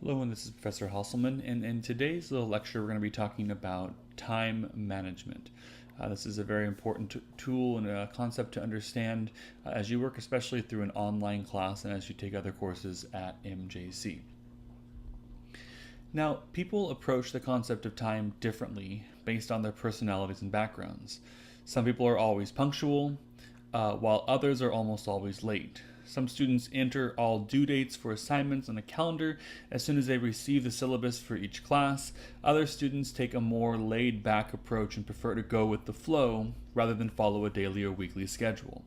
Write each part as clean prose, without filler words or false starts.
Hello, and this is Professor Hasselman, and in today's little lecture, we're going to be talking about time management. This is a very important tool and a concept to understand as you work, especially through an online class and as you take other courses at MJC. Now, people approach the concept of time differently based on their personalities and backgrounds. Some people are always punctual, while others are almost always late. Some students enter all due dates for assignments on a calendar as soon as they receive the syllabus for each class. Other students take a more laid back approach and prefer to go with the flow rather than follow a daily or weekly schedule.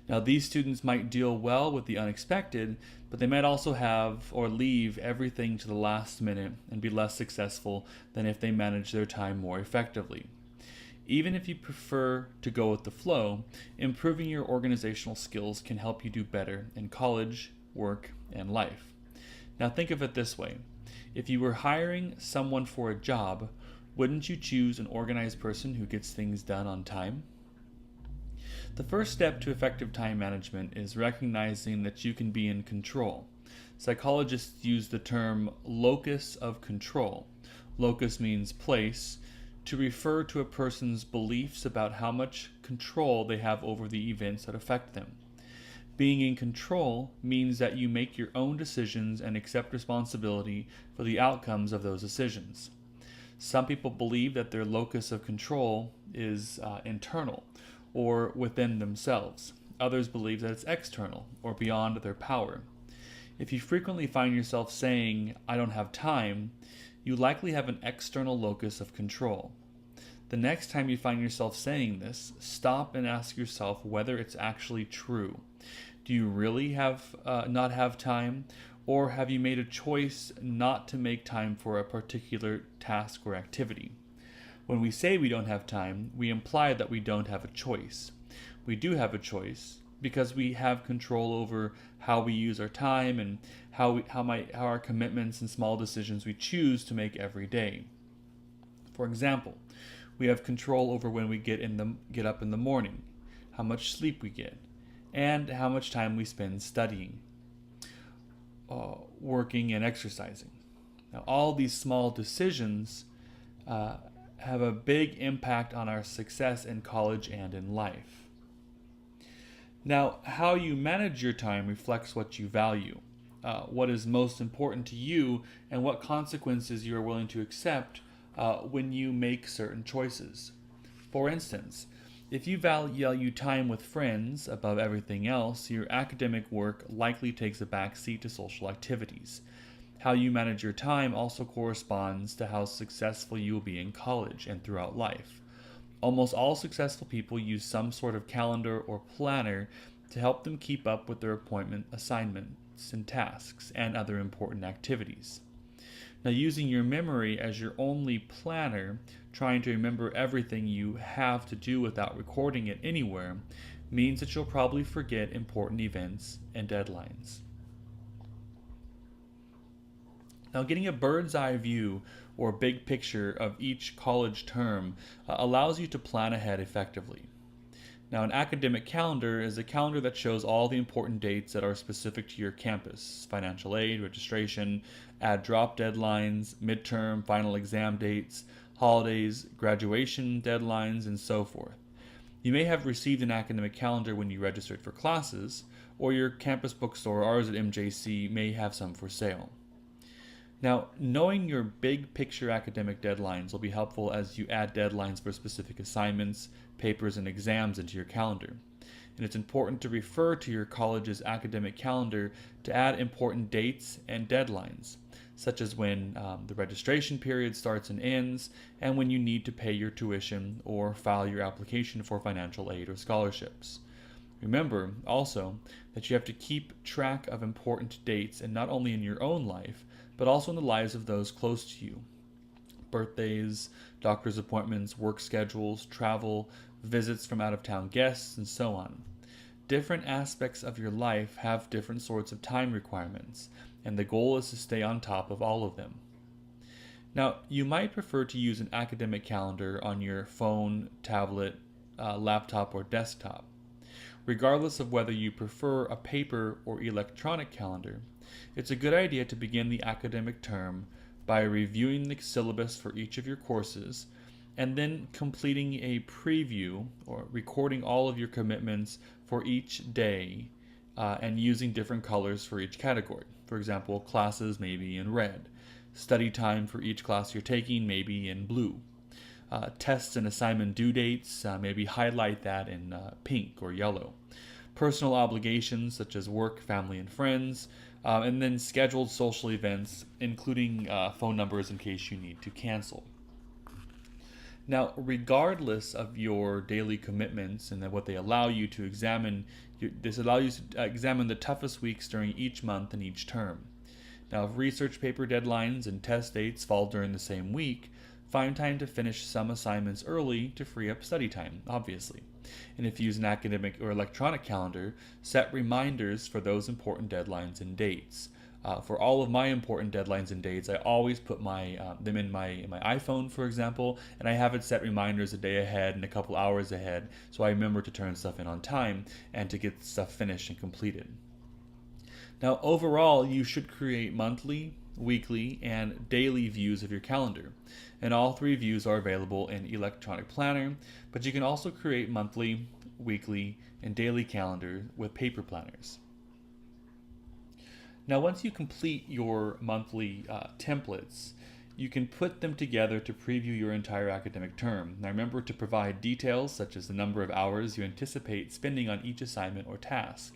Now, these students might deal well with the unexpected, but they might also have or leave everything to the last minute and be less successful than if they manage their time more effectively. Even if you prefer to go with the flow, improving your organizational skills can help you do better in college, work, and life. Now think of it this way. If you were hiring someone for a job, wouldn't you choose an organized person who gets things done on time? The first step to effective time management is recognizing that you can be in control. Psychologists use the term locus of control. Locus means place, to refer to a person's beliefs about how much control they have over the events that affect them. Being in control means that you make your own decisions and accept responsibility for the outcomes of those decisions. Some people believe that their locus of control is internal or within themselves. Others believe that it's external or beyond their power. If you frequently find yourself saying, "I don't have time," you likely have an external locus of control. The next time you find yourself saying this, stop and ask yourself whether it's actually true. Do you really not have time, or have you made a choice not to make time for a particular task or activity? When we say we don't have time, we imply that we don't have a choice. We do have a choice because we have control over how we use our time and how our commitments and small decisions we choose to make every day. For example, we have control over when we get up in the morning, how much sleep we get, and how much time we spend studying, working, and exercising. Now, all these small decisions have a big impact on our success in college and in life. Now, how you manage your time reflects what you value, what is most important to you, and what consequences you are willing to accept when you make certain choices. For instance, if you value time with friends above everything else, your academic work likely takes a backseat to social activities. How you manage your time also corresponds to how successful you will be in college and throughout life. Almost all successful people use some sort of calendar or planner to help them keep up with their appointment assignments and tasks and other important activities. Now, using your memory as your only planner, trying to remember everything you have to do without recording it anywhere, means that you'll probably forget important events and deadlines. Now, getting a bird's eye view or big picture of each college term allows you to plan ahead effectively. Now, an academic calendar is a calendar that shows all the important dates that are specific to your campus: financial aid, registration, add drop deadlines, midterm, final exam dates, holidays, graduation deadlines, and so forth. You may have received an academic calendar when you registered for classes, or your campus bookstore, ours at MJC, may have some for sale. Now, knowing your big picture academic deadlines will be helpful as you add deadlines for specific assignments, papers, and exams into your calendar. And it's important to refer to your college's academic calendar to add important dates and deadlines, such as when the registration period starts and ends, and when you need to pay your tuition or file your application for financial aid or scholarships. Remember also that you have to keep track of important dates, and not only in your own life, but also in the lives of those close to you. Birthdays, doctor's appointments, work schedules, travel, visits from out-of-town guests, and so on. Different aspects of your life have different sorts of time requirements, and the goal is to stay on top of all of them. Now, you might prefer to use an academic calendar on your phone, tablet, laptop, or desktop. Regardless of whether you prefer a paper or electronic calendar, It's a good idea to begin the academic term by reviewing the syllabus for each of your courses and then completing a preview or recording all of your commitments for each day and using different colors for each category. For example, classes maybe in red, study time for each class you're taking maybe in blue. Tests and assignment due dates, maybe highlight that in pink or yellow. Personal obligations such as work, family, and friends, and then scheduled social events, including phone numbers in case you need to cancel. Now, regardless of your daily commitments and what they allow you to examine, this allows you to examine the toughest weeks during each month and each term. Now, if research paper deadlines and test dates fall during the same week, find time to finish some assignments early to free up study time, obviously. And if you use an academic or electronic calendar, set reminders for those important deadlines and dates. For all of my important deadlines and dates, I always put them in my iPhone, for example, and I have it set reminders a day ahead and a couple hours ahead, so I remember to turn stuff in on time and to get stuff finished and completed. Now, overall, you should create monthly, weekly, and daily views of your calendar. And all three views are available in Electronic Planner, but you can also create monthly, weekly, and daily calendar with paper planners. Now, once you complete your monthly templates, you can put them together to preview your entire academic term. Now, remember to provide details such as the number of hours you anticipate spending on each assignment or task.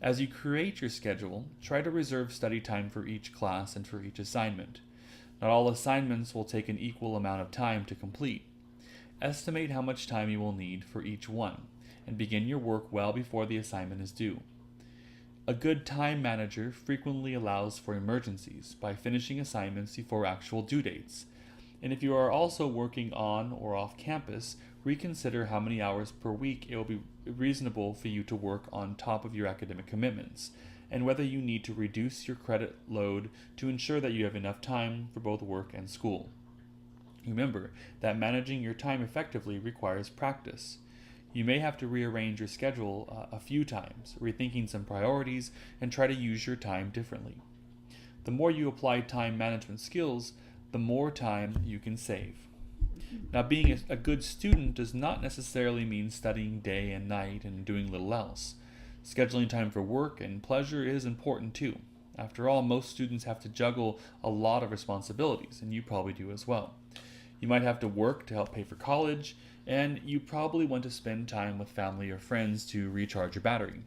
As you create your schedule, try to reserve study time for each class and for each assignment. Not all assignments will take an equal amount of time to complete. Estimate how much time you will need for each one, and begin your work well before the assignment is due. A good time manager frequently allows for emergencies by finishing assignments before actual due dates. And if you are also working on or off campus, reconsider how many hours per week it will be reasonable for you to work on top of your academic commitments, and whether you need to reduce your credit load to ensure that you have enough time for both work and school. Remember that managing your time effectively requires practice. You may have to rearrange your schedule a few times, rethinking some priorities, and try to use your time differently. The more you apply time management skills, the more time you can save. Now, being a good student does not necessarily mean studying day and night and doing little else. Scheduling time for work and pleasure is important too. After all, most students have to juggle a lot of responsibilities, and you probably do as well. You might have to work to help pay for college, and you probably want to spend time with family or friends to recharge your battery.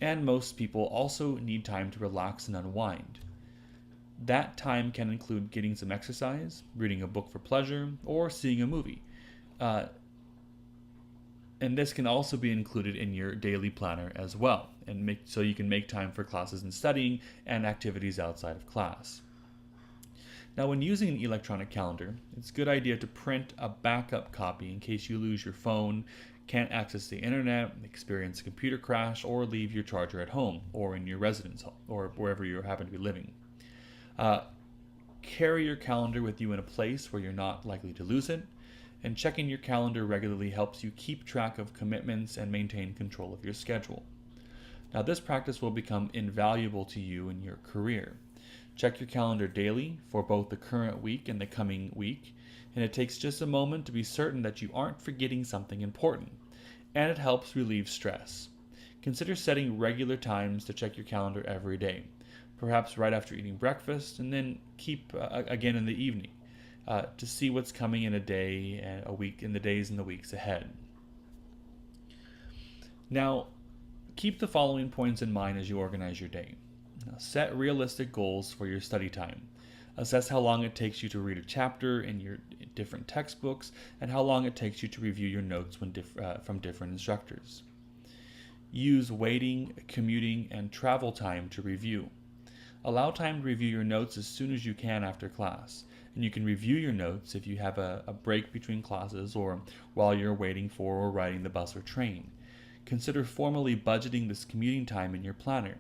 And most people also need time to relax and unwind. That time can include getting some exercise, reading a book for pleasure, or seeing a movie. And this can also be included in your daily planner as well, so you can make time for classes and studying and activities outside of class. Now, when using an electronic calendar, it's a good idea to print a backup copy in case you lose your phone, can't access the internet, experience a computer crash, or leave your charger at home or in your residence home or wherever you happen to be living. Carry your calendar with you in a place where you're not likely to lose it, and checking your calendar regularly helps you keep track of commitments and maintain control of your schedule. Now, this practice will become invaluable to you in your career. Check your calendar daily for both the current week and the coming week, and it takes just a moment to be certain that you aren't forgetting something important, and it helps relieve stress. Consider setting regular times to check your calendar every day, perhaps right after eating breakfast, and then keep again in the evening to see what's coming in a day and a week, in the days and the weeks ahead. Now, keep the following points in mind as you organize your day. Set realistic goals for your study time. Assess how long it takes you to read a chapter in your different textbooks and how long it takes you to review your notes from different instructors. Use waiting, commuting, and travel time to review. Allow time to review your notes as soon as you can after class, and you can review your notes if you have a break between classes or while you're waiting for or riding the bus or train. Consider formally budgeting this commuting time in your planner.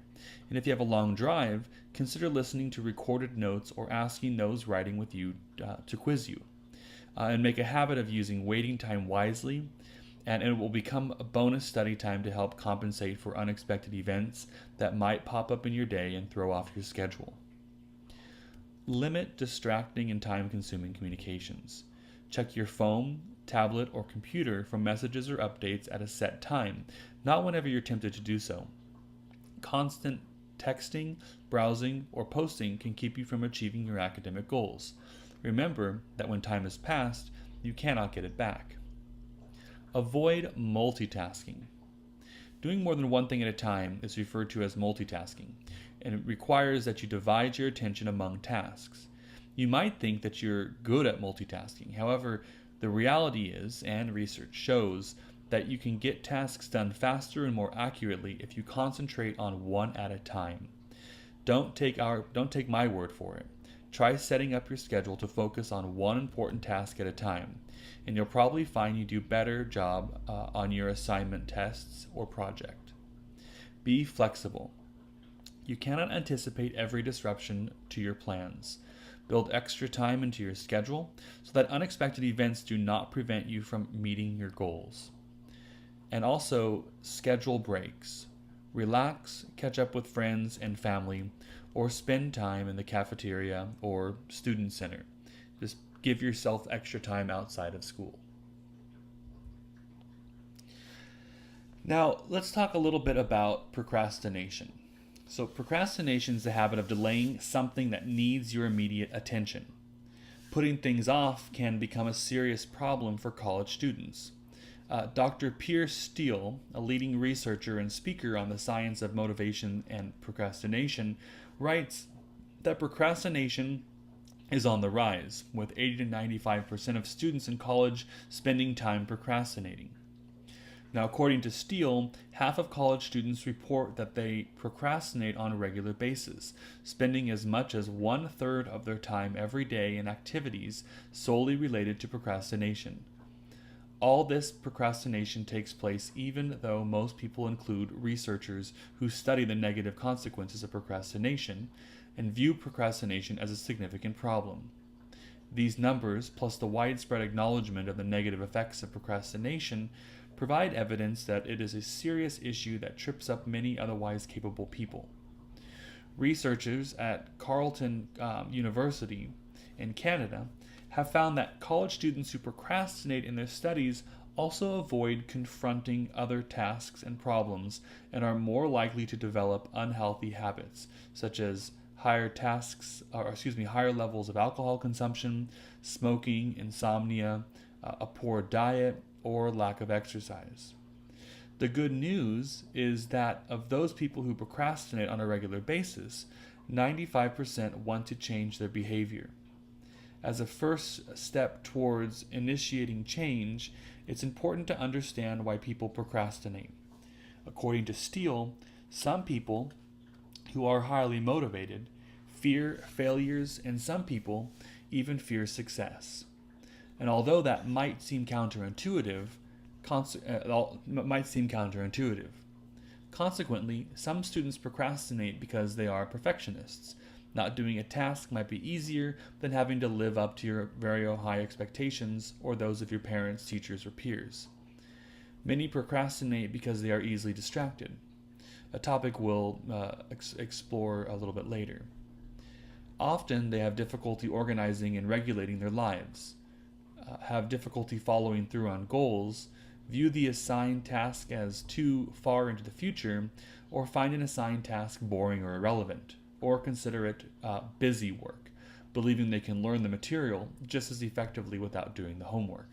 And if you have a long drive, consider listening to recorded notes or asking those riding with you to quiz you. And make a habit of using waiting time wisely and it will become a bonus study time to help compensate for unexpected events that might pop up in your day and throw off your schedule. Limit distracting and time-consuming communications. Check your phone, tablet, or computer for messages or updates at a set time, not whenever you're tempted to do so. Constant texting, browsing, or posting can keep you from achieving your academic goals. Remember that when time has passed, you cannot get it back. Avoid multitasking. Doing more than one thing at a time is referred to as multitasking, and it requires that you divide your attention among tasks. You might think that you're good at multitasking. However, the reality is, and research shows, that you can get tasks done faster and more accurately if you concentrate on one at a time. Don't take my word for it. Try setting up your schedule to focus on one important task at a time, and you'll probably find you do better job on your assignment, tests, or project. Be flexible. You cannot anticipate every disruption to your plans. Build extra time into your schedule so that unexpected events do not prevent you from meeting your goals. And also, schedule breaks. Relax, catch up with friends and family, or spend time in the cafeteria or student center. Just give yourself extra time outside of school. Now, let's talk a little bit about procrastination. So, procrastination is the habit of delaying something that needs your immediate attention. Putting things off can become a serious problem for college students. Dr. Piers Steel, a leading researcher and speaker on the science of motivation and procrastination, writes that procrastination is on the rise, with 80 to 95% of students in college spending time procrastinating. Now, according to Steele, half of college students report that they procrastinate on a regular basis, spending as much as 1/3 of their time every day in activities solely related to procrastination. All this procrastination takes place even though most people include researchers who study the negative consequences of procrastination and view procrastination as a significant problem. These numbers, plus the widespread acknowledgement of the negative effects of procrastination, provide evidence that it is a serious issue that trips up many otherwise capable people. Researchers at Carleton University in Canada have found that college students who procrastinate in their studies also avoid confronting other tasks and problems and are more likely to develop unhealthy habits, such as higher levels of alcohol consumption, smoking, insomnia, a poor diet, or lack of exercise. The good news is that of those people who procrastinate on a regular basis, 95% want to change their behavior. As a first step towards initiating change, it's important to understand why people procrastinate. According to Steele, some people who are highly motivated fear failures, and some people even fear success. And although that might seem counterintuitive, consequently, some students procrastinate because they are perfectionists. Not doing a task might be easier than having to live up to your very high expectations or those of your parents, teachers, or peers. Many procrastinate because they are easily distracted, a topic we'll explore a little bit later. Often they have difficulty organizing and regulating their lives, have difficulty following through on goals, view the assigned task as too far into the future, or find an assigned task boring or irrelevant, or consider it busy work, believing they can learn the material just as effectively without doing the homework.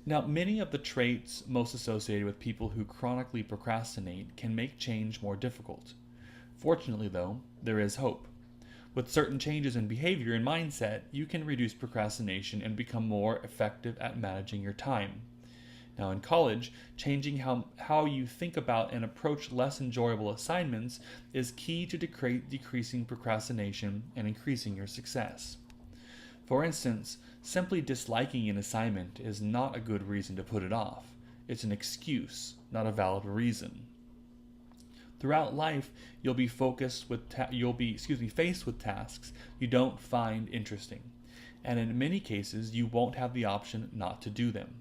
Now, many of the traits most associated with people who chronically procrastinate can make change more difficult. Fortunately, though, there is hope. With certain changes in behavior and mindset, you can reduce procrastination and become more effective at managing your time. Now, in college, changing how you think about and approach less enjoyable assignments is key to decreasing procrastination and increasing your success. For instance, simply disliking an assignment is not a good reason to put it off. It's an excuse, not a valid reason. Throughout life, you'll be faced with tasks you don't find interesting. and in many cases, you won't have the option not to do them.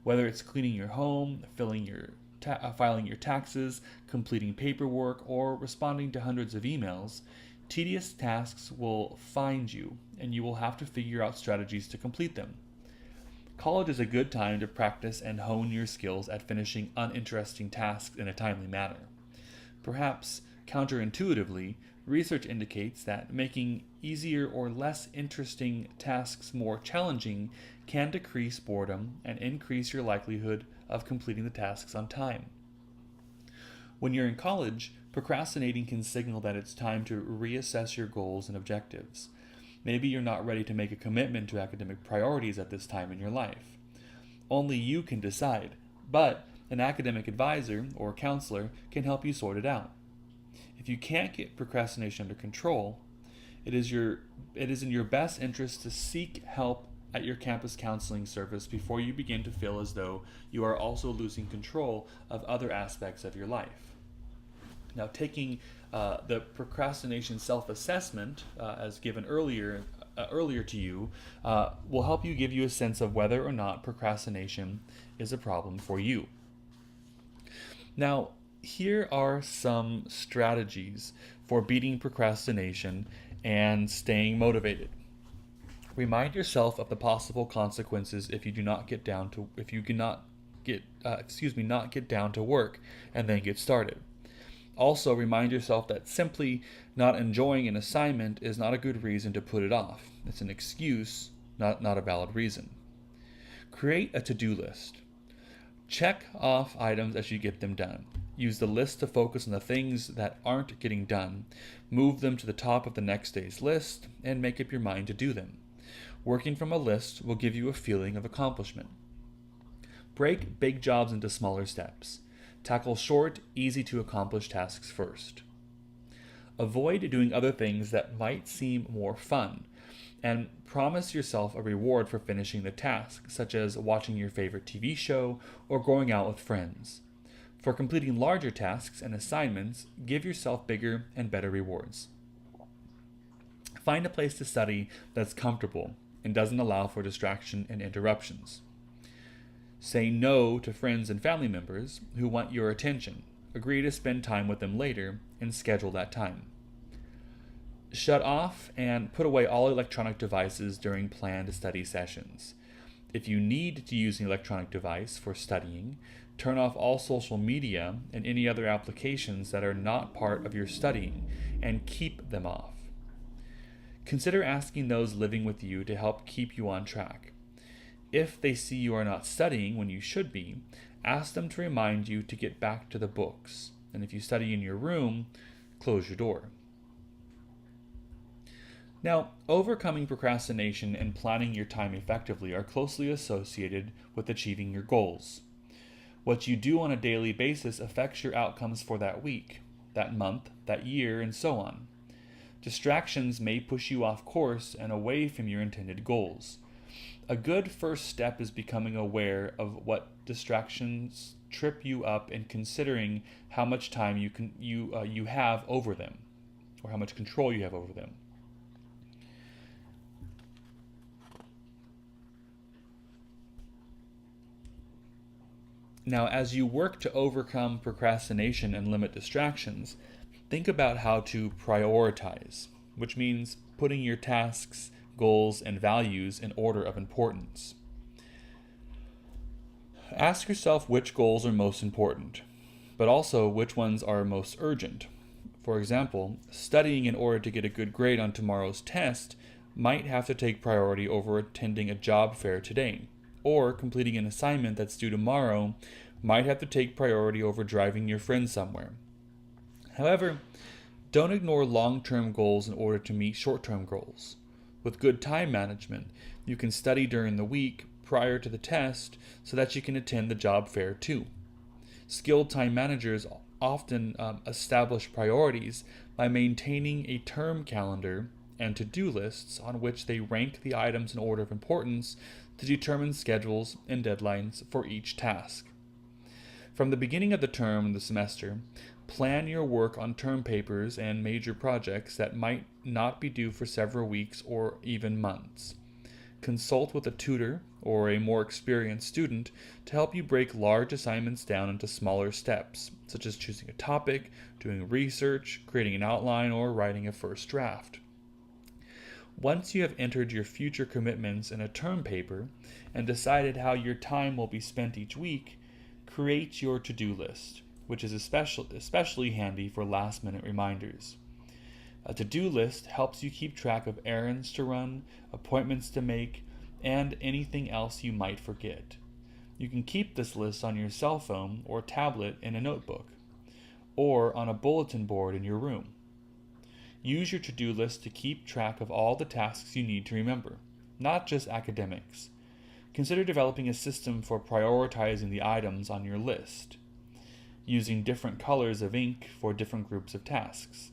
Whether it's cleaning your home, filing your taxes, completing paperwork, or responding to hundreds of emails, tedious tasks will find you, and you will have to figure out strategies to complete them. College is a good time to practice and hone your skills at finishing uninteresting tasks in a timely manner. Perhaps counterintuitively, research indicates that making easier or less interesting tasks more challenging can decrease boredom and increase your likelihood of completing the tasks on time. When you're in college, procrastinating can signal that it's time to reassess your goals and objectives. Maybe you're not ready to make a commitment to academic priorities at this time in your life. Only you can decide, but an academic advisor or counselor can help you sort it out. If you can't get procrastination under control, it is in your best interest to seek help at your campus counseling service before you begin to feel as though you are also losing control of other aspects of your life. Now, taking the procrastination self-assessment, as given earlier to you, will help you give you a sense of whether or not procrastination is a problem for you. Now, here are some strategies for beating procrastination and staying motivated. Remind yourself of the possible consequences if you not get down to work and then get started. Also, remind yourself that simply not enjoying an assignment is not a good reason to put it off. It's an excuse, not a valid reason. Create a to-do list. Check off items as you get them done. Use the list to focus on the things that aren't getting done. Move them to the top of the next day's list and make up your mind to do them. Working from a list will give you a feeling of accomplishment. Break big jobs into smaller steps. Tackle short, easy-to-accomplish tasks first. Avoid doing other things that might seem more fun, and promise yourself a reward for finishing the task, such as watching your favorite TV show or going out with friends. For completing larger tasks and assignments, give yourself bigger and better rewards. Find a place to study that's comfortable and doesn't allow for distraction and interruptions. Say no to friends and family members who want your attention. Agree to spend time with them later and schedule that time. Shut off and put away all electronic devices during planned study sessions. If you need to use an electronic device for studying, turn off all social media and any other applications that are not part of your studying and keep them off. Consider asking those living with you to help keep you on track. If they see you are not studying when you should be, ask them to remind you to get back to the books. And if you study in your room, close your door. Now, overcoming procrastination and planning your time effectively are closely associated with achieving your goals. What you do on a daily basis affects your outcomes for that week, that month, that year, and so on. Distractions may push you off course and away from your intended goals. A good first step is becoming aware of what distractions trip you up and considering how much time you have over them, or how much control you have over them. Now, as you work to overcome procrastination and limit distractions, think about how to prioritize, which means putting your tasks, goals, and values in order of importance. Ask yourself which goals are most important, but also which ones are most urgent. For example, studying in order to get a good grade on tomorrow's test might have to take priority over attending a job fair today, or completing an assignment that's due tomorrow might have to take priority over driving your friend somewhere. However, don't ignore long-term goals in order to meet short-term goals. With good time management, you can study during the week prior to the test so that you can attend the job fair too. Skilled time managers often establish priorities by maintaining a term calendar and to-do lists on which they rank the items in order of importance to determine schedules and deadlines for each task. From the beginning of the term and the semester, plan your work on term papers and major projects that might not be due for several weeks or even months. Consult with a tutor or a more experienced student to help you break large assignments down into smaller steps, such as choosing a topic, doing research, creating an outline, or writing a first draft. Once you have entered your future commitments in a term paper and decided how your time will be spent each week, create your to-do list, which is especially handy for last-minute reminders. A to-do list helps you keep track of errands to run, appointments to make, and anything else you might forget. You can keep this list on your cell phone or tablet in a notebook, or on a bulletin board in your room. Use your to-do list to keep track of all the tasks you need to remember, not just academics. Consider developing a system for prioritizing the items on your list, using different colors of ink for different groups of tasks,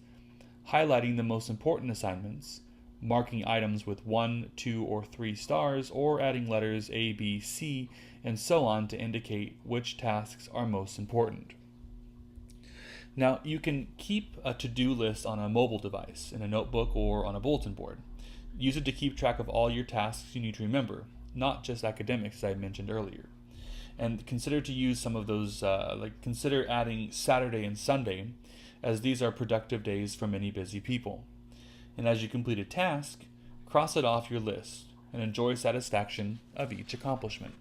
highlighting the most important assignments, marking items with 1, 2, or 3 stars, or adding letters A, B, C, and so on to indicate which tasks are most important. Now, you can keep a to-do list on a mobile device, in a notebook, or on a bulletin board. Use it to keep track of all your tasks you need to remember, not just academics, as I mentioned earlier. And consider to use some of those, consider adding Saturday and Sunday, as these are productive days for many busy people. And as you complete a task, cross it off your list and enjoy satisfaction of each accomplishment.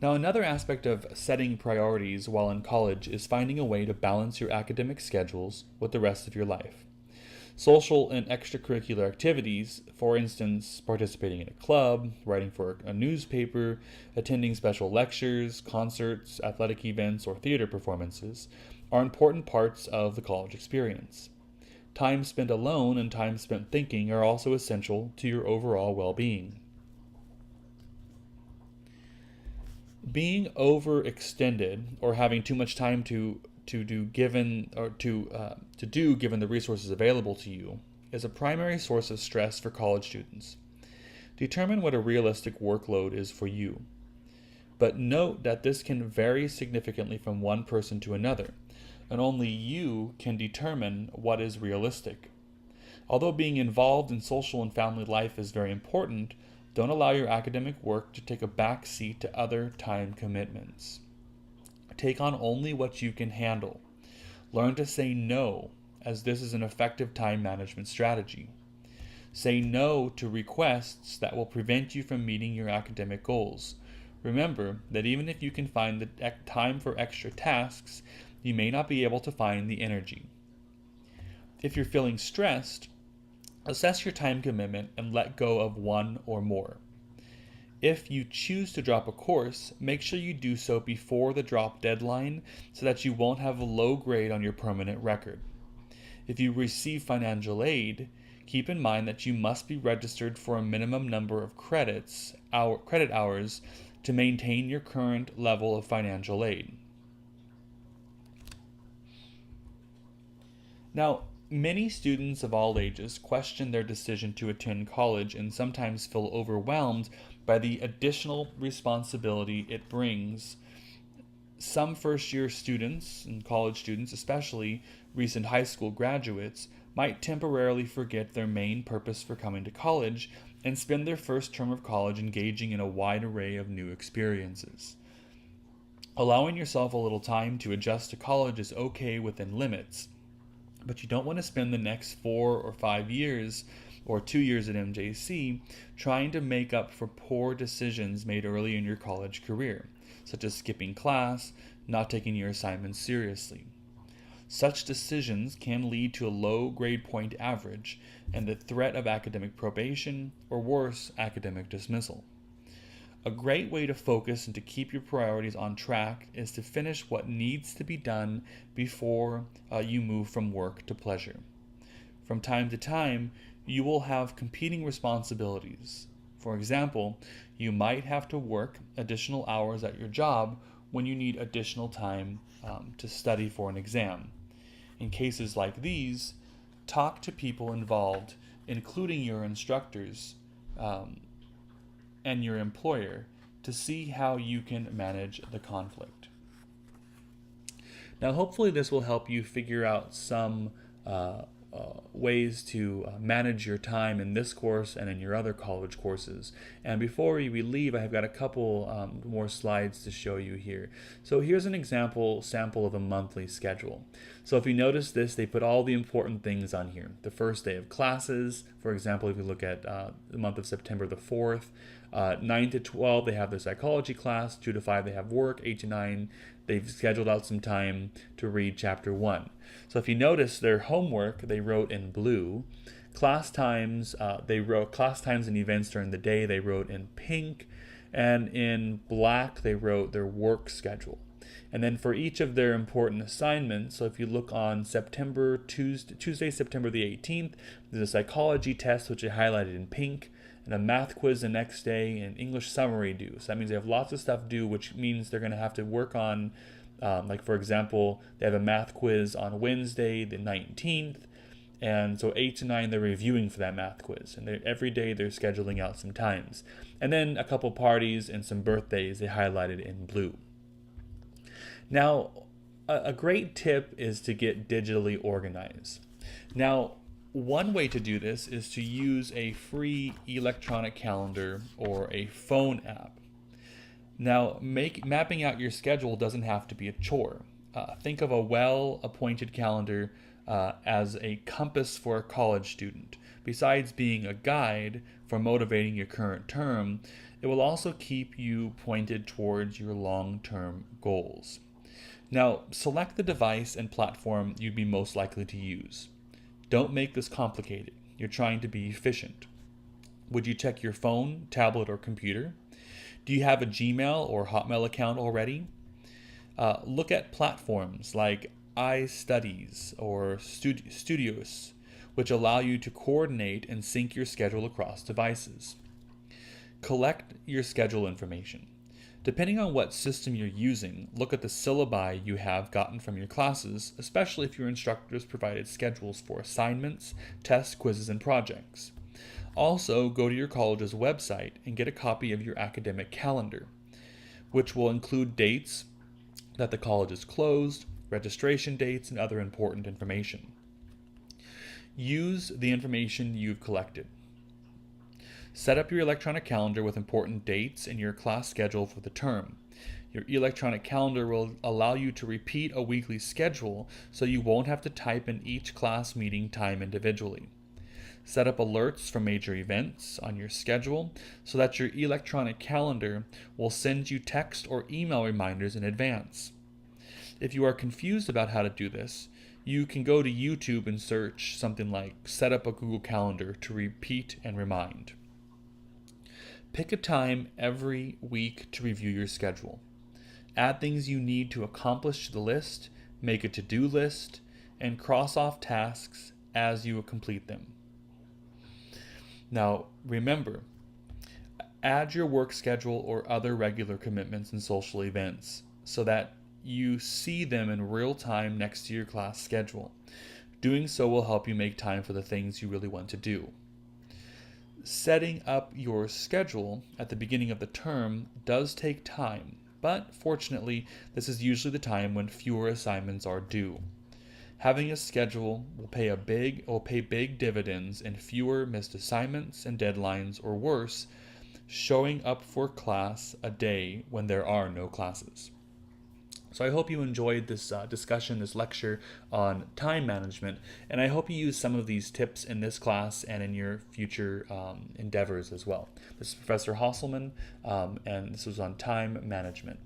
Now, another aspect of setting priorities while in college is finding a way to balance your academic schedules with the rest of your life. Social and extracurricular activities, for instance, participating in a club, writing for a newspaper, attending special lectures, concerts, athletic events, or theater performances, are important parts of the college experience. Time spent alone and time spent thinking are also essential to your overall well-being. Being overextended or having too much time to do given the resources available to you is a primary source of stress for college students. Determine what a realistic workload is for you. But note that this can vary significantly from one person to another, and only you can determine what is realistic. Although being involved in social and family life is very important, don't allow your academic work to take a back seat to other time commitments. Take on only what you can handle. Learn to say no, as this is an effective time management strategy. Say no to requests that will prevent you from meeting your academic goals. Remember that even if you can find the time for extra tasks, you may not be able to find the energy. If you're feeling stressed, assess your time commitment and let go of one or more. If you choose to drop a course, make sure you do so before the drop deadline so that you won't have a low grade on your permanent record. If you receive financial aid, keep in mind that you must be registered for a minimum number of credit hours to maintain your current level of financial aid. Now, many students of all ages question their decision to attend college and sometimes feel overwhelmed by the additional responsibility it brings. Some first-year students and college students, especially recent high school graduates, might temporarily forget their main purpose for coming to college and spend their first term of college engaging in a wide array of new experiences. Allowing yourself a little time to adjust to college is okay within limits, but you don't want to spend the next 4 or 5 years or 2 years at MJC trying to make up for poor decisions made early in your college career, such as skipping class, not taking your assignments seriously. Such decisions can lead to a low grade point average and the threat of academic probation or worse, academic dismissal. A great way to focus and to keep your priorities on track is to finish what needs to be done before you move from work to pleasure. From time to time, you will have competing responsibilities. For example, you might have to work additional hours at your job when you need additional time to study for an exam. In cases like these, talk to people involved, including your instructors and your employer, to see how you can manage the conflict. Now, hopefully this will help you figure out some ways to manage your time in this course and in your other college courses. And before we leave, I have got a couple more slides to show you here. So here's an sample of a monthly schedule. So if you notice this, they put all the important things on here. The first day of classes, for example, if you look at the month of September the 4th, 9 to 12, they have their psychology class. 2 to 5, they have work. 8 to 9, they've scheduled out some time to read chapter 1. So if you notice their homework, they wrote in blue. Class times, they wrote class times and events during the day, they wrote in pink. And in black, they wrote their work schedule. And then for each of their important assignments, so if you look on Tuesday, September the 18th, there's a psychology test, which I highlighted in pink, and a math quiz the next day, and English summary due. So that means they have lots of stuff due, which means they're going to have to work on, like for example, they have a math quiz on Wednesday the 19th, and so 8 to 9 they're reviewing for that math quiz, and every day they're scheduling out some times. And then a couple parties and some birthdays they highlighted in blue. Now, a great tip is to get digitally organized. Now, one way to do this is to use a free electronic calendar or a phone app. Now, mapping out your schedule doesn't have to be a chore. Think of a well-appointed calendar as a compass for a college student. Besides being a guide for motivating your current term, it will also keep you pointed towards your long-term goals. Now, select the device and platform you'd be most likely to use. Don't make this complicated. You're trying to be efficient. Would you check your phone, tablet, or computer? Do you have a Gmail or Hotmail account already? Look at platforms like iStudies or Studios, which allow you to coordinate and sync your schedule across devices. Collect your schedule information. Depending on what system you're using, look at the syllabi you have gotten from your classes, especially if your instructors provided schedules for assignments, tests, quizzes, and projects. Also, go to your college's website and get a copy of your academic calendar, which will include dates that the college is closed, registration dates, and other important information. Use the information you've collected. Set up your electronic calendar with important dates and your class schedule for the term. Your electronic calendar will allow you to repeat a weekly schedule so you won't have to type in each class meeting time individually. Set up alerts for major events on your schedule so that your electronic calendar will send you text or email reminders in advance. If you are confused about how to do this, you can go to YouTube and search something like set up a Google Calendar to repeat and remind. Pick a time every week to review your schedule. Add things you need to accomplish to the list, make a to-do list, and cross off tasks as you complete them. Now, remember, add your work schedule or other regular commitments and social events so that you see them in real time next to your class schedule. Doing so will help you make time for the things you really want to do. Setting up your schedule at the beginning of the term does take time, but fortunately, this is usually the time when fewer assignments are due. Having a schedule will pay big dividends in fewer missed assignments and deadlines, or worse, showing up for class a day when there are no classes. So I hope you enjoyed this discussion, this lecture on time management, and I hope you use some of these tips in this class and in your future endeavors as well. This is Professor Hasselman, and this was on time management.